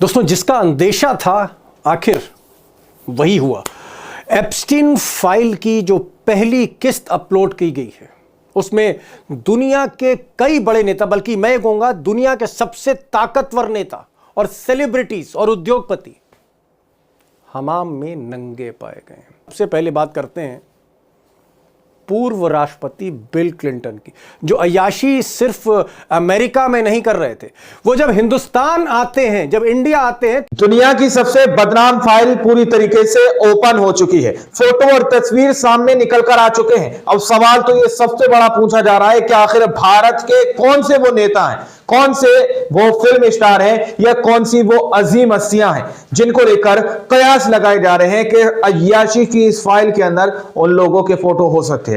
दोस्तों, जिसका अंदेशा था आखिर वही हुआ। एप्स्टीन फाइल की जो पहली किस्त अपलोड की गई है उसमें दुनिया के कई बड़े नेता, बल्कि मैं कहूंगा दुनिया के सबसे ताकतवर नेता और सेलिब्रिटीज और उद्योगपति हमाम में नंगे पाए गए हैं। सबसे पहले बात करते हैं पूर्व राष्ट्रपति बिल क्लिंटन की, जो अय्याशी सिर्फ अमेरिका में नहीं कर रहे थे, वो जब हिंदुस्तान आते हैं, जब इंडिया आते हैं। दुनिया की सबसे बदनाम फाइल पूरी तरीके से ओपन हो चुकी है। फोटो और तस्वीर सामने निकल कर आ चुके हैं। अब सवाल तो ये सबसे बड़ा पूछा जा रहा है कि आखिर भारत के कौन से वो नेता हैं, कौन से वो फिल्म स्टार हैं, या कौन सी वो अजीम हस्तियां हैं जिनको लेकर कयास लगाए जा रहे हैं कि अय्याशी की इस फाइल के अंदर उन लोगों के फोटो हो सकते हैं।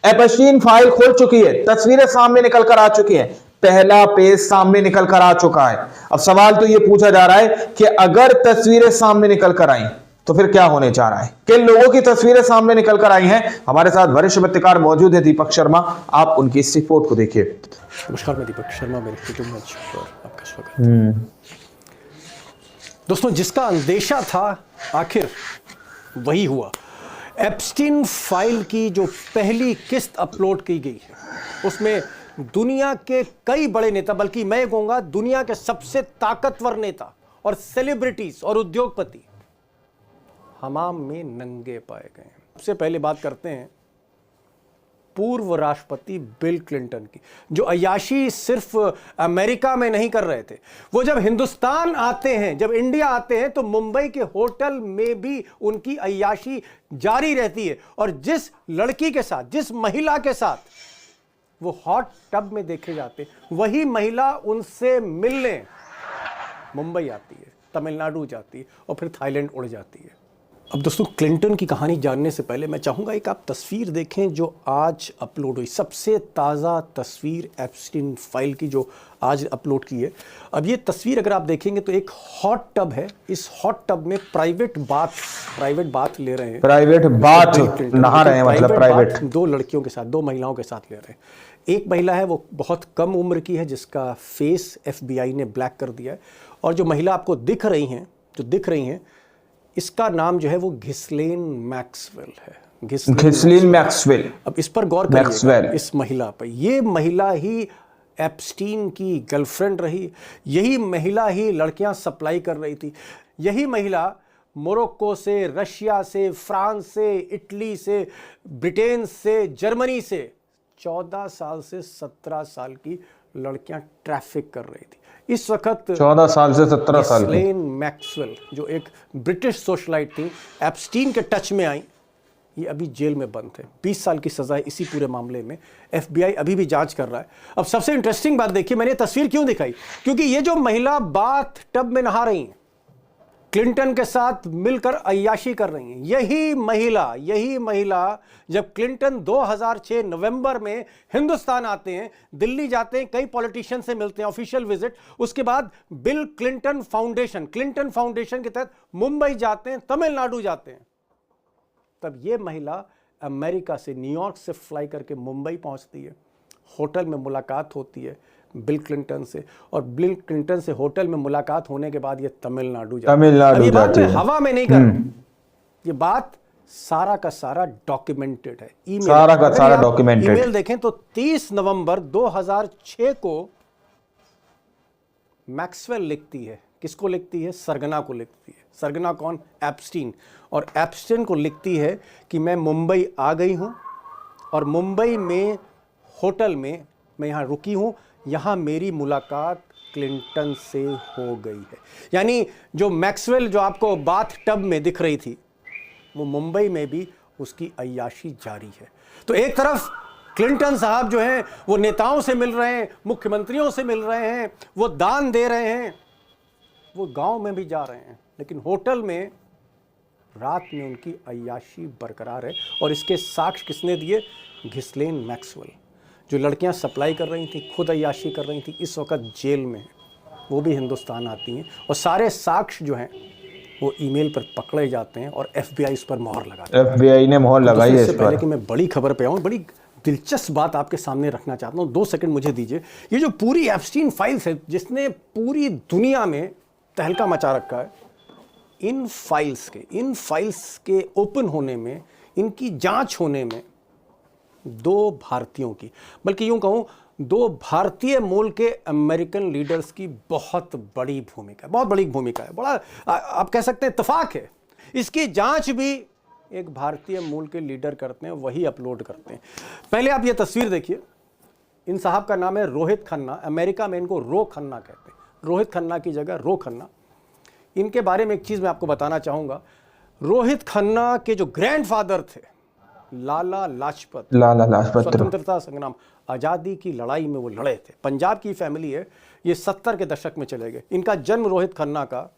एप्स्टीन फाइल खुल चुकी है, तस्वीरें सामने निकल कर आ चुकी हैं, पहला पेज सामने निकल कर आ चुका है। अब सवाल तो यह पूछा जा रहा है कि अगर तस्वीरें सामने निकल कर आई तो फिर क्या होने जा रहा है। किन लोगों की तस्वीरें सामने निकल कर आई हैं? हमारे साथ वरिष्ठ पत्रकार मौजूद है दीपक शर्मा, आप उनकी इस रिपोर्ट को देखिए। नमस्कार, मैं दीपक शर्मा, मेरे कुटुंब मंच पर आपका स्वागत। दोस्तों, जिसका अंदेशा था आखिर वही हुआ। एप्स्टीन फाइल की जो पहली किस्त अपलोड की गई है उसमें दुनिया के कई बड़े नेता, बल्कि मैं कहूंगा दुनिया के सबसे ताकतवर नेता और सेलिब्रिटीज और उद्योगपति हमाम में नंगे पाए गए हैं। सबसे पहले बात करते हैं पूर्व राष्ट्रपति बिल क्लिंटन की, जो अय्याशी सिर्फ अमेरिका में नहीं कर रहे थे, वो जब हिंदुस्तान आते हैं, जब इंडिया आते हैं, तो मुंबई के होटल में भी उनकी अय्याशी जारी रहती है। और जिस लड़की के साथ, जिस महिला के साथ वो हॉट टब में देखे जाते, वही महिला उनसे मिलने मुंबई आती है, तमिलनाडु जाती है और फिर थाईलैंड उड़ जाती है। अब दोस्तों, क्लिंटन की कहानी जानने से पहले मैं चाहूंगा एक आप तस्वीर देखें जो आज अपलोड हुई, सबसे ताज़ा तस्वीर एप्स्टीन फाइल की जो आज अपलोड की है। अब ये तस्वीर अगर आप देखेंगे तो एक हॉट टब है, इस हॉट टब में प्राइवेट बाथ ले रहे हैं, प्राइवेट बाथ नहा रहे हैं, मतलब प्राइवेट दो लड़कियों के साथ, दो महिलाओं के साथ ले रहे हैं। एक महिला है वो बहुत कम उम्र की है, जिसका फेस FBI ने ब्लैक कर दिया है, और जो महिला आपको दिख रही हैं इसका नाम जो है वो घिस्लेन मैक्सवेल है। घिस्लेन मैक्सवेल। अब इस पर गौर करिए, इस महिला पर, ये महिला ही एप्स्टीन की गर्लफ्रेंड रही, यही महिला ही लड़कियां सप्लाई कर रही थी, यही महिला मोरक्को से, रशिया से, फ्रांस से, इटली से, ब्रिटेन से, जर्मनी से 14 साल से 17 साल की लड़कियां ट्रैफिक कर रही थी। इस वक्त 14 साल से 17 साल की घिस्लेन मैक्सवेल, जो एक ब्रिटिश सोशलाइट थी, एप्स्टीन के टच में आई, ये अभी जेल में बंद थे। 20 साल की सजा है इसी पूरे मामले में। FBI अभी भी जांच कर रहा है। अब सबसे इंटरेस्टिंग बात देखिए, मैंने तस्वीर क्यों दिखाई, क्योंकि ये जो महिला बाथ टब में नहा रही हैं, क्लिंटन के साथ मिलकर अय्याशी कर रही हैं, यही महिला जब क्लिंटन 2006 नवंबर में हिंदुस्तान आते हैं, दिल्ली जाते हैं, कई पॉलिटिशियन से मिलते हैं, ऑफिशियल विजिट, उसके बाद बिल क्लिंटन फाउंडेशन के तहत मुंबई जाते हैं, तमिलनाडु जाते हैं, तब ये महिला अमेरिका से, न्यूयॉर्क से फ्लाई करके मुंबई पहुंचती है। होटल में मुलाकात होती है बिल क्लिंटन से, और बिल क्लिंटन से होटल में मुलाकात होने के बाद ये तमिलनाडु जाती है। हवा में नहीं कर, ये बात सारा का सारा डॉक्यूमेंटेड है, ईमेल देखें तो 30 नवंबर 2006 को मैक्सवेल लिखती है, किसको लिखती है? सरगना को लिखती है। सरगना कौन? एप्स्टीन। और एप्स्टीन को लिखती है कि मैं मुंबई आ गई हूं और मुंबई में होटल में मैं यहां रुकी हूं, यहां मेरी मुलाकात क्लिंटन से हो गई है। यानी जो मैक्सवेल जो आपको बाथ टब में दिख रही थी, वो मुंबई में भी उसकी अय्याशी जारी है। तो एक तरफ क्लिंटन साहब जो हैं वो नेताओं से मिल रहे हैं, मुख्यमंत्रियों से मिल रहे हैं, वो दान दे रहे हैं, वो गांव में भी जा रहे हैं, लेकिन होटल में रात में उनकी अय्याशी बरकरार है। और इसके साक्ष्य किसने दिए? घिस्लेन मैक्सवेल, जो लड़कियां सप्लाई कर रही थी, खुद अय्याशी कर रही थी, इस वक्त जेल में है, वो भी हिंदुस्तान आती हैं, और सारे साक्ष्य जो हैं वो ईमेल पर पकड़े जाते हैं और FBI इस पर मोहर लगाती है। FBI ने मोहर लगाई है इस पर। पहले कि मैं बड़ी खबर पे आऊँ, बड़ी दिलचस्प बात आपके सामने रखना चाहता हूँ, 2 सेकंड मुझे दीजिए। ये जो पूरी एप्स्टीन फाइल्स है, जिसने पूरी दुनिया में तहलका मचा रखा है इन फाइल्स के ओपन होने में, इनकी जांच होने में दो भारतीयों की, बल्कि यूं कहूं दो भारतीय मूल के अमेरिकन लीडर्स की बहुत बड़ी भूमिका है। बड़ा आप कह सकते हैं इत्तेफाक है। इसकी जांच भी एक भारतीय मूल के लीडर करते हैं, वही अपलोड करते हैं। पहले आप ये तस्वीर देखिए। इन साहब का नाम है रोहित खन्ना। अमेरिका में इनको रो खन्ना कहते हैं, रोहित खन्ना की जगह रो खन्ना। इनके बारे में एक चीज़ मैं आपको बताना चाहूँगा। रोहित खन्ना के जो ग्रैंडफादर थे लाला लाजपत स्वतंत्रता संग्राम, आज़ादी की लड़ाई में वो लड़े थे। पंजाब की फैमिली है, ये 70 के दशक में चले गए। इनका जन्म रोहित खन्ना का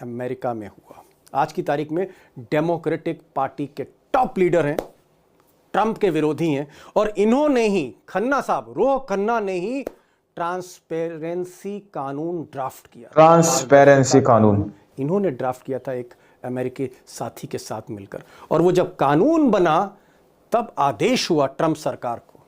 अमेरिका में हुआ। आज की तारीख में डेमोक्रेटिक पार्टी के टॉप लीडर हैं, ट्रंप के विरोधी हैं, और इन्होंने ही खन्ना साहब, रोह खन्ना ने ही ट्रांसपेरेंसी कानून ड्राफ्ट किया। ट्रांसपेरेंसी कानून इन्होंने ड्राफ्ट किया था एक अमेरिकी साथी के साथ मिलकर, और वो जब कानून बना तब आदेश हुआ ट्रंप सरकार को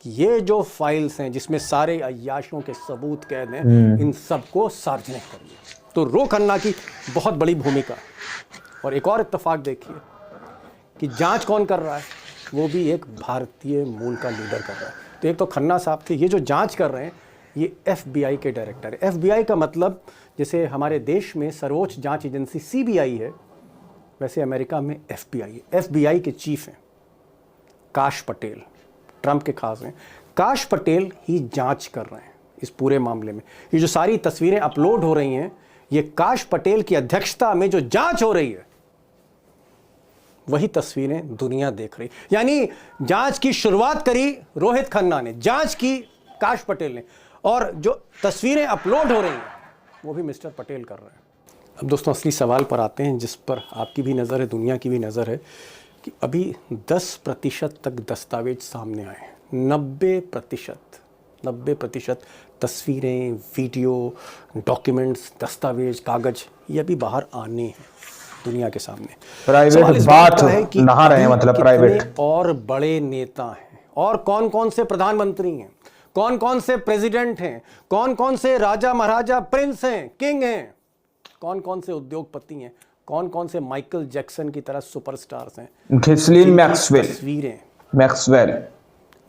कि ये जो फाइल्स हैं जिसमें सारे अय्याशों के सबूत कैद हैं, इन सबको सार्वजनिक करिए। तो रो खन्ना की बहुत बड़ी भूमिका। और एक और इत्तेफाक देखिए कि जांच कौन कर रहा है, वो भी एक भारतीय मूल का लीडर कर रहा है। तो एक तो खन्ना साहब थे, ये जो जांच कर रहे हैं ये FBI के डायरेक्टर है। FBI का मतलब जैसे हमारे देश में सर्वोच्च जांच एजेंसी CBI है, वैसे अमेरिका में FBI है। FBI के चीफ हैं काश पटेल, ट्रंप के खास हैं। काश पटेल ही जांच कर रहे हैं इस पूरे मामले में। ये जो सारी तस्वीरें अपलोड हो रही हैं, ये काश पटेल की अध्यक्षता में जो जांच हो रही है, वही तस्वीरें दुनिया देख रही। यानी जांच की शुरुआत करी रोहित खन्ना ने, जांच की काश पटेल ने, और जो तस्वीरें अपलोड हो रही हैं वो भी मिस्टर पटेल कर रहे हैं। अब दोस्तों असली सवाल पर आते हैं, जिस पर आपकी भी नज़र है, दुनिया की भी नज़र है, कि अभी 10% तक दस्तावेज सामने आए हैं। 90% तस्वीरें, वीडियो, डॉक्यूमेंट्स, दस्तावेज, कागज, ये अभी बाहर आने हैं दुनिया के सामने। प्राइवेट बात नहा रहे हैं, मतलब प्राइवेट। और बड़े नेता हैं, और कौन कौन से प्रधानमंत्री हैं, कौन कौन से प्रेसिडेंट हैं, कौन कौन से राजा महाराजा, प्रिंस हैं, किंग हैं, कौन कौन से उद्योगपति हैं, कौन कौन से माइकल जैक्सन की तरह सुपरस्टार्स हैं, घिसलिन मैक्सवेल,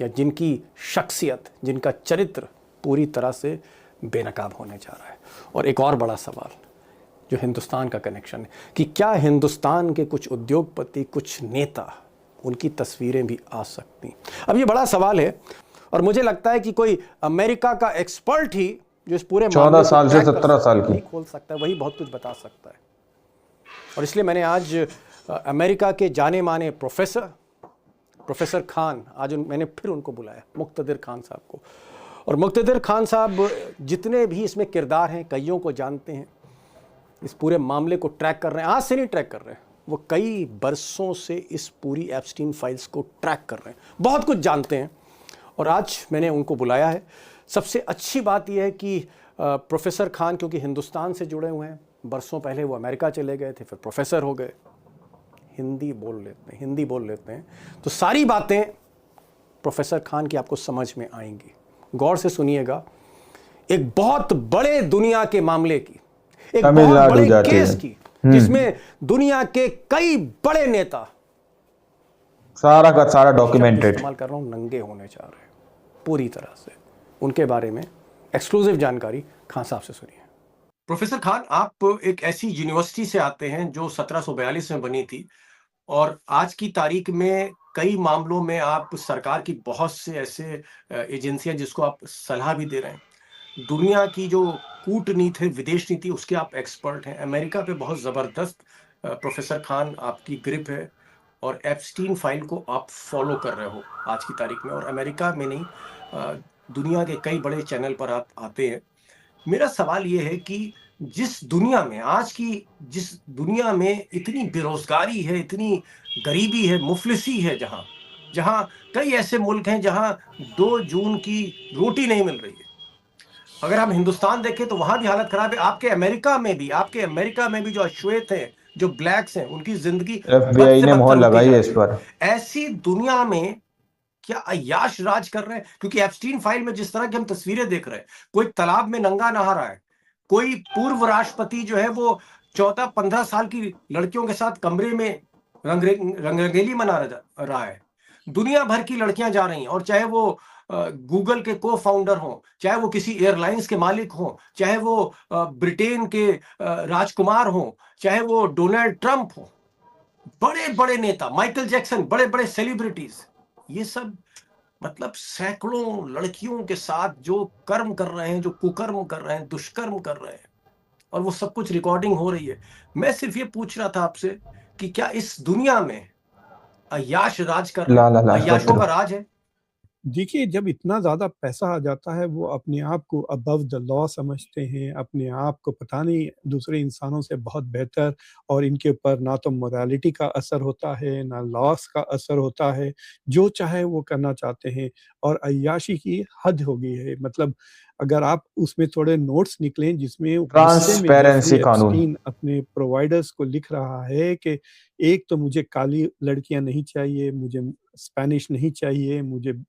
या जिनकी शख्सियत, जिनका चरित्र पूरी तरह से बेनकाब होने जा रहा है। और एक और बड़ा सवाल जो हिंदुस्तान का कनेक्शन है, कि क्या हिंदुस्तान के कुछ उद्योगपति, कुछ नेता, उनकी तस्वीरें भी आ सकती? अब ये बड़ा सवाल है, और मुझे लगता है कि कोई अमेरिका का एक्सपर्ट ही जो इस पूरे 14 साल से 17 साल की खोल सकता है, वही बहुत कुछ बता सकता है। और इसलिए मैंने आज अमेरिका के जाने माने प्रोफेसर खान, आज मैंने फिर उनको बुलाया, मुक्तदिर खान साहब को। और मुक्तदिर खान साहब जितने भी इसमें किरदार हैं, कईयों को जानते हैं, इस पूरे मामले को ट्रैक कर रहे हैं। आज से नहीं ट्रैक कर रहे हैं, वो कई बरसों से इस पूरी एप्स्टीन फाइल्स को ट्रैक कर रहे हैं, बहुत कुछ जानते हैं। और आज मैंने उनको बुलाया है। सबसे अच्छी बात यह है कि प्रोफेसर खान क्योंकि हिंदुस्तान से जुड़े हुए हैं, बरसों पहले वो अमेरिका चले गए थे, फिर प्रोफेसर हो गए, हिंदी बोल लेते हैं, तो सारी बातें प्रोफेसर खान की आपको समझ में आएंगी। गौर से सुनिएगा। एक बहुत बड़े दुनिया के मामले की, एक बहुत बड़े केस की, जिसमें दुनिया के कई बड़े नेता, सारा का सारा डॉक्यूमेंटेड, इस्तेमाल कर रहा हूं, नंगे होने जा रहे हैं पूरी तरह से। उनके बारे में एक्सक्लूसिव जानकारी खान साहब से सुनिए। प्रोफेसर खान, आप एक ऐसी यूनिवर्सिटी से आते हैं जो 1742 में बनी थी, और आज की तारीख में कई मामलों में आप सरकार की बहुत से ऐसे एजेंसियां जिसको आप सलाह भी दे रहे हैं। दुनिया की जो कूटनीति है, विदेश नीति, उसके आप एक्सपर्ट हैं। अमेरिका पे बहुत ज़बरदस्त प्रोफेसर खान आपकी ग्रिप है, और एप्स्टीन फाइल को आप फॉलो कर रहे हो आज की तारीख में, और अमेरिका में नहीं, दुनिया के कई बड़े चैनल पर आप आते हैं। मेरा सवाल ये है कि जिस दुनिया में इतनी बेरोजगारी है, इतनी गरीबी है, मुफलिसी है, जहां कई ऐसे मुल्क हैं जहां 2 जून की रोटी नहीं मिल रही है। अगर हम हिंदुस्तान देखें तो वहां भी हालत खराब है। आपके अमेरिका में भी जो अश्वेत हैं, जो ब्लैक्स हैं, उनकी जिंदगी FBI ने मोहर लगाई है इस पर। ऐसी दुनिया में क्या अय्याश राज कर रहे हैं? क्योंकि एप्स्टीन फाइल में जिस तरह की हम तस्वीरें देख रहे हैं, कोई तालाब में नंगा नहा रहा है, कोई पूर्व राष्ट्रपति जो है वो 14-15 साल की लड़कियों के साथ कमरे में रंगरंगेली मना रहा है। दुनिया भर की लड़कियां जा रही हैं, और चाहे वो गूगल के को फाउंडर हों, चाहे वो किसी एयरलाइंस के मालिक हों, चाहे वो ब्रिटेन के राजकुमार हों, चाहे वो डोनाल्ड ट्रंप हो, बड़े बड़े नेता, माइकल जैक्सन, बड़े बड़े सेलिब्रिटीज, ये सब मतलब सैकड़ों लड़कियों के साथ जो कर्म कर रहे हैं, जो कुकर्म कर रहे हैं, दुष्कर्म कर रहे हैं, और वो सब कुछ रिकॉर्डिंग हो रही है। मैं सिर्फ ये पूछ रहा था आपसे कि क्या इस दुनिया में अय्याश राज कर रहे हैं? अय्याशों का राज है? देखिए, जब इतना ज़्यादा पैसा आ जाता है, वो अपने आप को अबव द लॉ समझते हैं, अपने आप को पता नहीं दूसरे इंसानों से बहुत बेहतर, और इनके ऊपर ना तो मोरालिटी का असर होता है, ना लॉस का असर होता है, जो चाहे वो करना चाहते हैं, और अय्याशी की हद हो गई है। मतलब अगर आप उसमें थोड़े नोट्स निकलें जिसमें गुस्से में ट्रांसपेरेंसी जेफरी कानून। एप्स्टीन अपने प्रोवाइडर्स को लिख रहा है कि एक तो मुझे काली लड़कियाँ नहीं चाहिए, मुझे स्पेनिश नहीं चाहिए, मुझे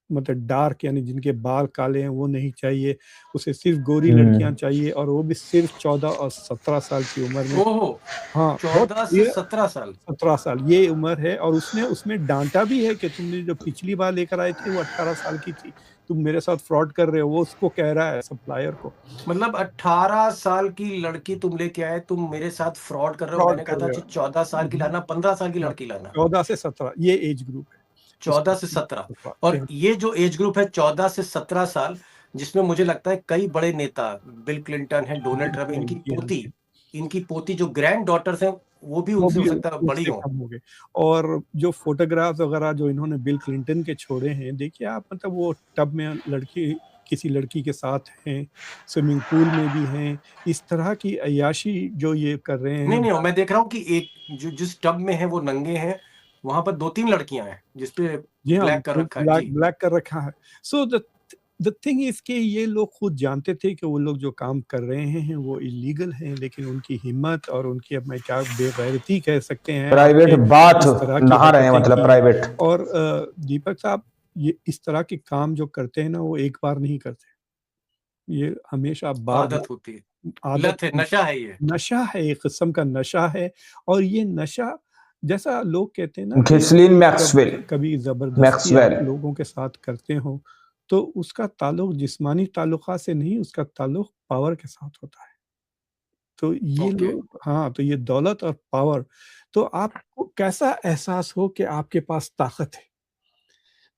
मतलब डार्क यानी जिनके बाल काले हैं वो नहीं चाहिए, उसे सिर्फ गोरी लड़कियां चाहिए, और वो भी सिर्फ 14 और 17 साल की उम्र में। ओहो, हाँ, 14 से 17 साल। 17 साल ये उम्र है, और उसने उसमें डांटा भी है कि तुमने जो पिछली बार लेकर आए थे वो 18 साल की थी, तुम मेरे साथ फ्रॉड कर रहे हो, वो उसको कह रहा है सप्लायर को। मतलब 18 साल की लड़की तुम लेके आए, तुम मेरे साथ फ्रॉड कर रहे हो। फ्रॉड मैंने कर कहा था रहे कि हो। 14 साल की लाना, 15 साल की लड़की लाना। 14 से 17 ये एज ग्रुप है। 14 से 17, और ये जो एज ग्रुप है 14 से 17 साल, जिसमें मुझे लगता है कई बड़े नेता, बिल क्लिंटन है, डोनाल्ड ट्रंप, इनकी पोती जो ग्रैंड डॉटर्स हैं, वो भी उनसे हो सकता है बड़ी उससे हो। कम हो गए। और जो फोटोग्राफ्स वगैरह जो इन्होंने बिल क्लिंटन के छोड़े हैं, देखिए आप, मतलब वो टब में किसी लड़की के साथ हैं, स्विमिंग पूल में भी हैं, इस तरह की अय्याशी जो ये कर रहे हैं। नहीं, मैं देख रहा हूँ कि एक जिस टब में है वो नंगे हैं, वहां पर 2-3 लड़कियां हैं जिसपे ब्लैक कर रखा है। जी, ब्लैक कर रखा है। सो द थिंग इज कि ये लोग खुद जानते थे कि वो लोग जो काम कर रहे हैं वो इलीगल हैं, लेकिन उनकी हिम्मत और उनकी, अब मैं क्या बेगैरती कह सकते हैं, प्राइवेट बात नहा रहे हैं, मतलब प्राइवेट। और दीपक साहब, ये इस तरह के काम जो करते हैं ना, वो एक बार नहीं करते, ये हमेशा आदत होती है, लत है, नशा है, ये नशा है, एक किस्म का नशा है। और ये नशा, जैसा लोग कहते हैं ना, घिसलिन मैक्सवेल, कभी जबरदस्ती आप लोगों के साथ करते हो तो उसका ताल्लुक जिस्मानी ताल्लुकात से नहीं, उसका ताल्लुक पावर के साथ होता है। तो ये लोग, हाँ, तो ये दौलत और पावर, तो आपको कैसा एहसास हो कि आपके पास ताकत है,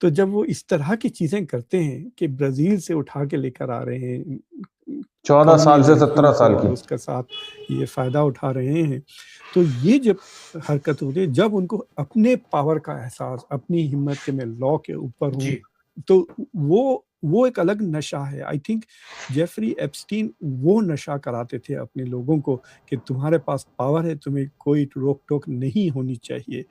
तो जब वो इस तरह की चीजें करते हैं कि ब्राजील से उठा के लेकर आ रहे हैं 14 साल से 17 साल की, उसके साथ ये फायदा उठा रहे हैं, तो ये जब हरकत होती है, जब उनको अपने पावर का एहसास, अपनी हिम्मत के मैं लॉ के ऊपर हूँ, तो वो एक अलग नशा है। आई थिंक जेफरी एप्स्टीन वो नशा कराते थे अपने लोगों को कि तुम्हारे पास पावर है, तुम्हें कोई रोक टोक नहीं होनी चाहिए।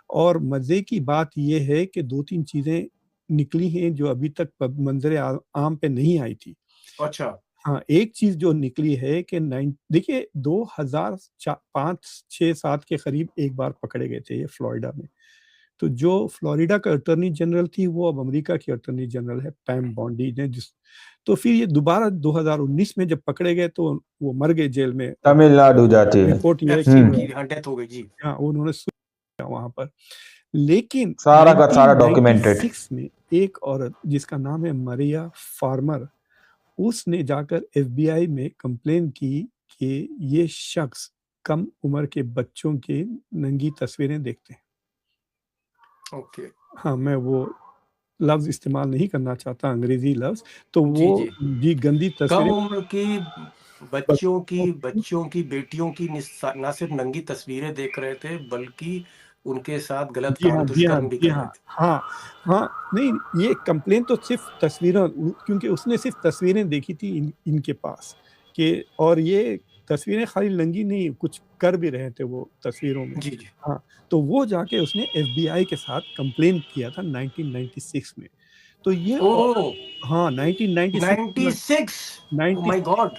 और मजे की बात ये है कि 2-3 चीजें निकली हैं जो अभी तक मंजर आम पे नहीं आई थी। अच्छा, हाँ, एक चीज जो निकली है कि देखिए 2005-6-7 के करीब एक बार पकड़े गए थे ये फ्लोरिडा में। तो जो फ्लोरिडा का अटॉर्नी जनरल थी, वो अब अमेरिका की अटॉर्नी जनरल है, पैम बॉन्डी ने, तो फिर ये दोबारा 2019 में जब पकड़े गए तो वो मर गए जेल में, तमिलनाडु जाती है, रिपोर्ट ये डेथ हो गई। जी हाँ, उन्होंने वहां पर। लेकिन सारा का सारा डॉक्यूमेंटेड। 1996 में एक औरत जिसका नाम है मरिया फार्मर, उसने जाकर एफबीआई में कंप्लेन की कि ये शख्स कम उम्र के बच्चों के नंगी तस्वीरें देखते हैं। ओके, हाँ, मैं वो लफ्ज इस्तेमाल नहीं करना चाहता, अंग्रेजी लफ्ज, तो वो भी गंदी तस्वीरें, कम उम्र की बच्चों की बेटियों की ना सिर्फ नंगी तस्वीरें देख रहे थे, बल्कि उनके साथ गलत काम, दुष्कर्म भी कर रहे थे। हाँ, नहीं, ये कंप्लेन तो सिर्फ तस्वीरों, क्योंकि उसने सिर्फ तस्वीरें देखी थी इनके पास कि, और ये तस्वीरें खाली नंगी नहीं, कुछ कर भी रहे थे वो तस्वीरों में। जी। हाँ, तो वो जाके उसने एफबीआई के साथ कंप्लेन किया था 1996 में। तो ये, हाँ, 1996, ओह माय गॉड,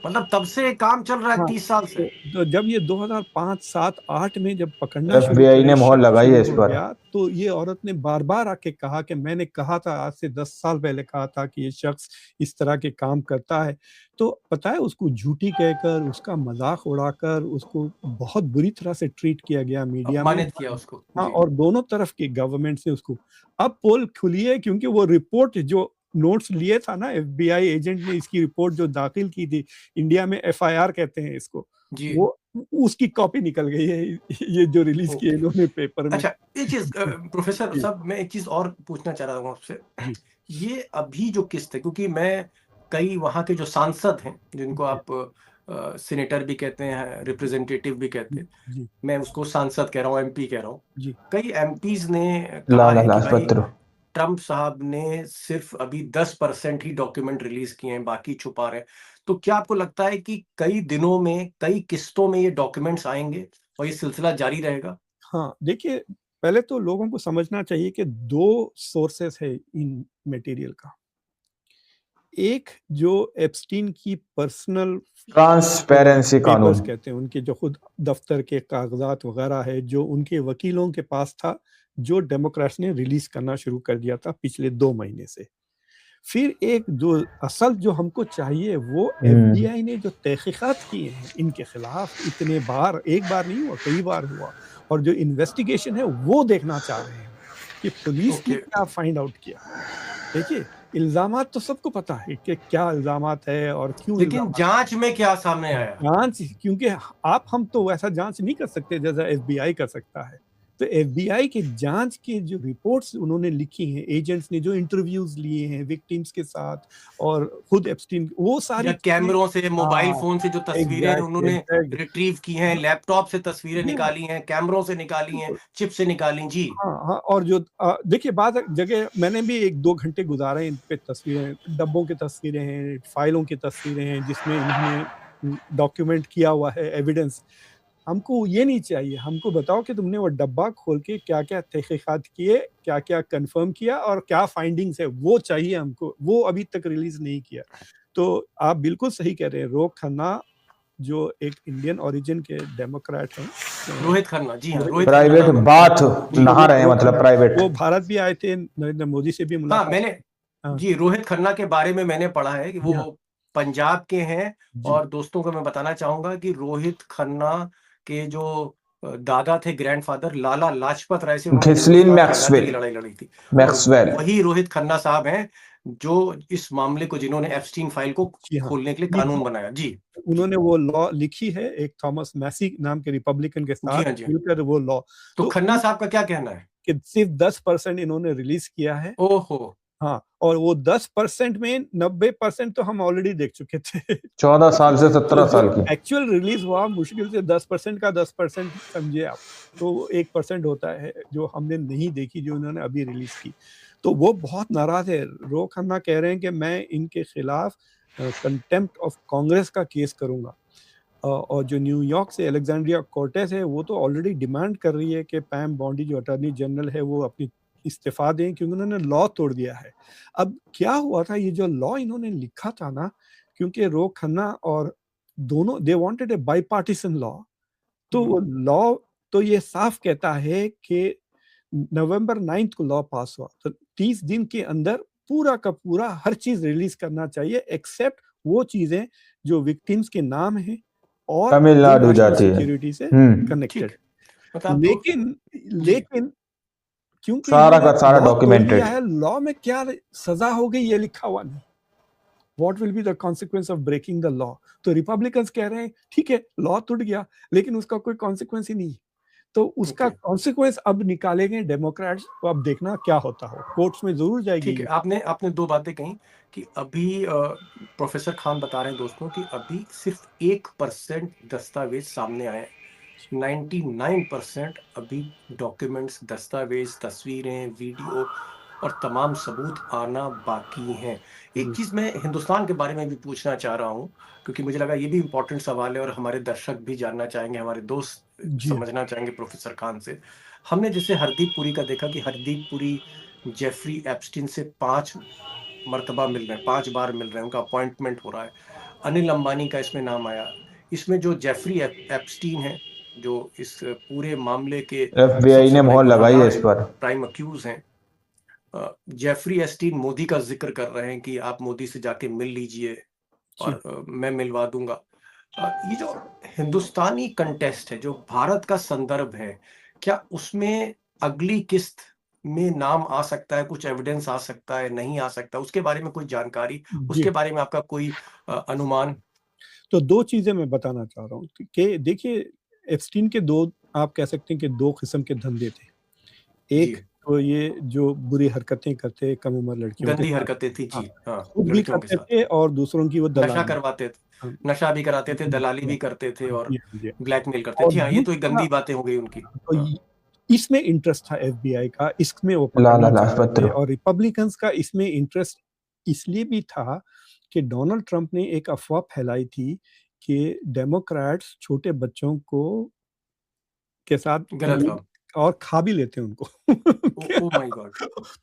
मतलब तब से काम चल रहा है हाँ, 30 साल से। तो जब ये 2005, 7, 8 में जब पकड़ना शुरू FBI ने मोहर लगाई है इस हो पर। गया, तो ये औरत ने बार-बार आके कहा कि मैंने कहा था, आज से 10 साल पहले कहा था कि ये शख्स इस तरह के काम करता है। तो पता है, उसको झूठी कहकर, उसका मज़ाक उड़ाकर, उसको बहुत बुरी तरह से ट्रीट किया गया मीडिया में। अपमानित किया उसको हाँ, जी। और दोनों तरफ के गवर्नमेंट से उसको। अब पोल खुली है, क्योंकि वो रिपोर्ट जो नोट्स लिए था ना, FBI एजेंट ने इसकी रिपोर्ट जो दाखिल की थी, इंडिया में FIR कहते हैं इसको, जी वो उसकी कॉपी निकल गई है, ये जो रिलीज किए ओके। इन्होंने पेपर में। अच्छा, एक चीज प्रोफेसर जी, साहब, मैं एक चीज और पूछना चाह रहा हूँ आपसे। जी, ये अभी जो किस्त है, क्योंकि मैं कई वहाँ के जो सांसद हैं, जिनको जी, आप सीनेटर भी कहते हैं, रिप्रेजेंटेटिव भी कहते जी, हैं, जी, मैं उसको सांसद कह रहा हूँ, MP कह रहा हूँ। जी, कई MPs ने कहा लाला है कि भाई लाजपत ट्रम्प साहब ने सिर्फ अभी 10% ही डॉक्यूमेंट रिलीज किए हैं, बाकी छुपा रहे हैं। तो क्या आपको लगता है कि कई दिनों में, कई किस्तों में ये डॉक्यूमेंट्स आएंगे और ये सिलसिला जारी रहेगा? हाँ, देखिए, पहले तो लोगों को समझना चाहिए कि 2 सोर्सेस है इन मटेरियल का। एक जो एप्स्टीन की पर्सनल ट्रांसपेरेंसी पेपर्स कानून। कहते हैं, उनके जो खुद दफ्तर के कागजात वगैरह है, जो उनके वकीलों के पास था, जो डेमोक्रेट्स ने रिलीज करना शुरू कर दिया था पिछले 2 महीने से। फिर एक जो असल जो हमको चाहिए, वो FBI ने जो तहकीकात किए हैं इनके खिलाफ, इतने बार, एक बार नहीं हुआ, कई बार हुआ, और जो इन्वेस्टिगेशन है वो देखना चाह रहे हैं हम, कि पुलिस ने ओके। क्या फाइंड आउट किया। देखिए, इल्ज़ामात तो सबको पता है कि क्या इल्ज़ामात है और क्यों लेकिन इल्ज़ामात। जांच में क्या सामने आया? जाँच, क्योंकि आप हम तो वैसा जाँच नहीं कर सकते जैसा FBI कर सकता है। तो FBI की जाँच की जो रिपोर्ट्स उन्होंने लिखी हैं, एजेंट्स ने जो इंटरव्यूज़ लिए हैं विक्टिम्स के साथ, और खुद एप्स्टीन, वो सारी या चीज़ें। कैमरों से, मोबाइल हाँ, फोन से जो तस्वीरें एग्ज़ैक्टली, उन्होंने एग्ज़ैक्टली। रिट्रीव की हैं, लैपटॉप से तस्वीरें जी हाँ, निकाली हैं, कैमरों से निकाली हैं, बिल्कुल। चिप से निकाली जी। हाँ, हाँ, और जो देखिए, बाद जगह मैंने भी 1-2 घंटे गुज़ारे इन पे, तस्वीरें, डब्बों की तस्वीरें हैं, फाइलों की तस्वीरें हैं, जिसमें इन्होंने डॉक्यूमेंट किया हुआ है एविडेंस। हमको ये नहीं चाहिए, हमको बताओ कि तुमने वो डब्बा खोल के क्या-क्या तहकीकात किए, क्या-क्या कन्फर्म किया और क्या फाइंडिंग्स है, वो चाहिए हमको, वो अभी तक रिलीज़ नहीं किया। तो आप बिल्कुल सही कह रहे हैं, रोक खन्ना जो एक इंडियन ओरिजिन के डेमोक्रेट हैं, रोहित खन्ना, जी हाँ, रोहित रोहित खन्ना प्राइवेट नाम है। बाथ जी, नहा रहे हैं, वो मतलब प्राइवेट। वो भारत भी आए थे, नरेंद्र मोदी से भी हाँ, मुलाकात। मैंने हाँ, जी, रोहित खन्ना के बारे में मैंने पढ़ा है कि जी हाँ, वो पंजाब के हैं। जी, और दोस्तों को मैं बताना चाहूँगा कि रोहित खन्ना के जो दादा थे, ग्रैंडफ़ादर, लाला लाजपत राय से उन्होंने घिसलिन हिंदुस्तान की आज़ादी की मैक्सवेल। लड़ाई लड़ी थी। और मैक्सवेल। वही रोहित खन्ना साहब हैं, जो इस मामले को, जिन्होंने एप्स्टीन फाइल को जी हाँ। खोलने के लिए ये कानून बनाया। जी, जी। उन्होंने वो लॉ लिखी है, एक थॉमस मैसी नाम के रिपब्लिकन के जी साथ हाँ, जी हाँ। मिलकर वो लॉ। तो तो खन्ना साहब का क्या कहना है? कि सिर्फ़ 10% इन्होंने रिलीज़ किया है। ओहो! हाँ, और वो 10% में 90% तो हम ऑलरेडी देख चुके थे। 14 साल से तो 17 जो साल की। एक्चुअल रिलीज़ हुआ, मुश्किल से 10% का 10% समझिए आप। तो 1% होता है जो हमने नहीं देखी, जो इन्होंने अभी रिलीज़ की। तो वो बहुत नाराज़ है। रो खन्ना कह रहे हैं कि मैं इनके खिलाफ कंटेम्प्ट ऑफ कांग्रेस का केस करूँगा। और जो न्यूयॉर्क से अलेक्जेंड्रिया कोर्टेस है, वो तो ऑलरेडी डिमांड कर रही है कि पैम बॉन्डी जो अटॉर्नी जनरल है, वो अपनी इस्तीफ़ा दें, क्योंकि उन्होंने लॉ तोड़ दिया है। अब क्या हुआ था, ये जो लॉ इन्होंने लिखा था ना, क्योंकि रो खन्ना और दोनों दे वांटेड अ बाइपार्टिसन लॉ, तो हुँ, वो लॉ तो ये साफ कहता है कि नवंबर 9 को लॉ पास हुआ, तो 30 दिन के अंदर पूरा का पूरा हर चीज़ रिलीज़ करना चाहिए, एक्सेप्ट वो चीज़ें जो विक्टिम्स के नाम हैं और जो तमिलनाडु नेशनल जाती है। सिक्योरिटी से ठीक कनेक्टेड। है। मतलब आप लेकिन जी, लेकिन क्योंकि सारा इन्होंने का सारा लॉ तोड़ दिया डॉक्यूमेंटेड। है, लॉ में क्या सज़ा हो गई ये लिखा हुआ नहीं। What will be the consequence of breaking the law? तो रिपब्लिकन्स कह रहे हैं, ठीक है, लॉ टूट गया, लेकिन उसका कोई कॉन्सिक्वेंस ही नहीं है। तो उसका ओके। कॉन्सिक्वेंस अब निकालेंगे डेमोक्रेट्स, तो अब देखना क्या होता हो। कोर्ट्स में ज़रूर जाएगी ठीक है, ये। आपने आपने 2 बातें कहीं कि अभी प्रोफ़ेसर खान बता रहे हैं दोस्तों कि अभी सिर्फ़ 1% दस्तावेज़ सामने आए हैं। 99% अभी डॉक्यूमेंट्स, दस्तावेज़, तस्वीरें, वीडियो और तमाम सबूत आना बाकी हैं। एक जी, चीज़ मैं हिंदुस्तान के बारे में भी पूछना चाह रहा हूँ, क्योंकि मुझे लगा ये भी इम्पोर्टेंट सवाल है और हमारे दर्शक भी जानना चाहेंगे, हमारे दोस्त जी हाँ, समझना चाहेंगे प्रोफ़ेसर खान से। हमने जैसे हरदीप पुरी का देखा कि हरदीप पुरी जेफ़्री एप्स्टीन से 5 मर्तबा मिल रहे हैं, 5 बार मिल रहे हैं, उनका अपॉइंटमेंट हो रहा है। अनिल अंबानी का इसमें नाम आया। इसमें जो जेफरी एप्स्टीन है, जो इस पूरे मामले के FBI सबसे ने बड़े मोहर लगाई है गुनाहगार इस हैं, पर। प्राइम अक्यूज हैं। जेफरी एस्टीन मोदी का जिक्र कर रहे हैं कि आप मोदी से जाके मिल लीजिए जी। और मैं मिलवा दूंगा। ये जो हिंदुस्तानी कंटेस्ट है, जो भारत का संदर्भ है, क्या उसमें अगली किस्त में नाम आ सकता है, कुछ एविडेंस आ सकता है, नहीं आ सकता, उसके बारे में कोई जानकारी, जी। उसके बारे में आपका कोई अनुमान? तो 2 चीज़ें मैं बताना चाह रहा हूँ कि देखिए, एप्स्टीन के 2 आप कह सकते हैं कि 2 किस्म के धंधे थे। जी, एक तो ये जो बुरी हरकतें करते कम उम्र लड़कियों के गंदी साथ, हरकतें थी हाँ, जी, हाँ, खुद भी लड़कियों के करते साथ। थे और दूसरों की वो नशा दलाली। करवाते थे, हाँ, नशा भी कराते थे, दलाली हाँ, भी करते थे और जी, हाँ, जी। ब्लैकमेल करते थे। और जी हाँ, ये तो एक दूसरा, गंदी बातें हो गई उनकी। तो हाँ, इसमें इंटरेस्ट था एफबीआई का, इसमें वो लाला पकड़ना चाह रहे थे, लाजपत और रिपब्लिकन्स का इसमें इंटरेस्ट इसलिए भी था कि डोनाल्ड ट्रंप ने एक अफवाह फैलाई थी कि डेमोक्रेट्स छोटे बच्चों को के साथ गलत काम। और खा भी लेते हैं उनको। Oh my God!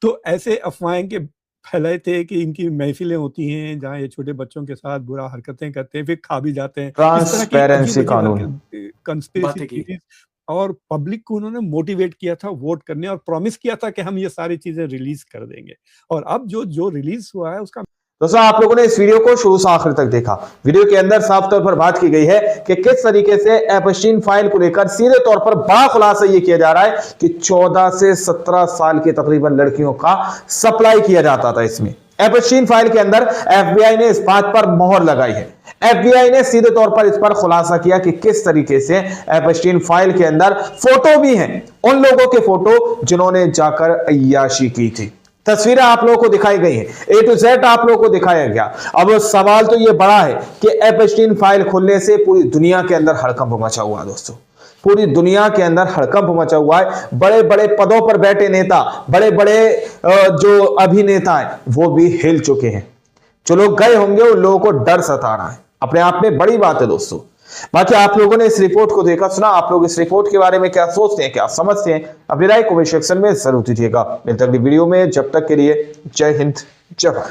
तो ऐसे अफ़वाहें के फैलाए थे कि इनकी महफ़िलें होती हैं, जहाँ ये छोटे बच्चों के साथ बुरा हरकतें करते हैं, फिर खा भी जाते हैं। इस तरह की ट्रांसपेरेंसी अजीब-अजीब कानून। कंस्पिरेसी बातें की। थ्योरीज़, और पब्लिक को उन्होंने मोटिवेट किया था वोट करने, और प्रॉमिस किया था कि हम ये सारी चीज़ें रिलीज़ कर देंगे। और अब जो रिलीज़ हुआ है उसका दोस्तों, आप लोगों ने इस वीडियो को शुरू से आखिर तक देखा। वीडियो के अंदर साफ तौर पर बात की गई है कि किस तरीके से एप्स्टीन फाइल को लेकर सीधे तौर पर बड़ा खुलासा यह किया जा रहा है कि 14 से 17 साल की तकरीबन लड़कियों का सप्लाई किया जाता था। इसमें एप्स्टीन फाइल के अंदर एफबीआई ने इस बात पर मोहर लगाई है। एफबीआई ने सीधे तौर पर इस पर खुलासा किया कि किस तरीके से एप्स्टीन फाइल के अंदर फोटो भी हैं, उन लोगों के फोटो जिन्होंने जाकर अय्याशी की थी। तस्वीरें आप लोगों को दिखाई गई हैं, ए टू जेड आप लोगों को दिखाया गया। अब सवाल तो यह बड़ा है कि एप्स्टीन फाइल खुलने से पूरी दुनिया के अंदर हड़कंप मचा हुआ है। दोस्तों, पूरी दुनिया के अंदर हड़कंप मचा हुआ है। बड़े बड़े पदों पर बैठे नेता, बड़े बड़े जो अभिनेता हैं, वो भी हिल चुके हैं। जो लोग गए होंगे उन लोगों को डर सता रहा है। अपने आप में बड़ी बात है दोस्तों। बाकी आप लोगों ने इस रिपोर्ट को देखा सुना, आप लोग इस रिपोर्ट के बारे में क्या सोचते हैं, क्या समझते हैं, अपनी राय कमेंट सेक्शन में जरूर दीजिएगा। मिलते हैं अगली वीडियो में, जब तक के लिए जय हिंद, जय भारत।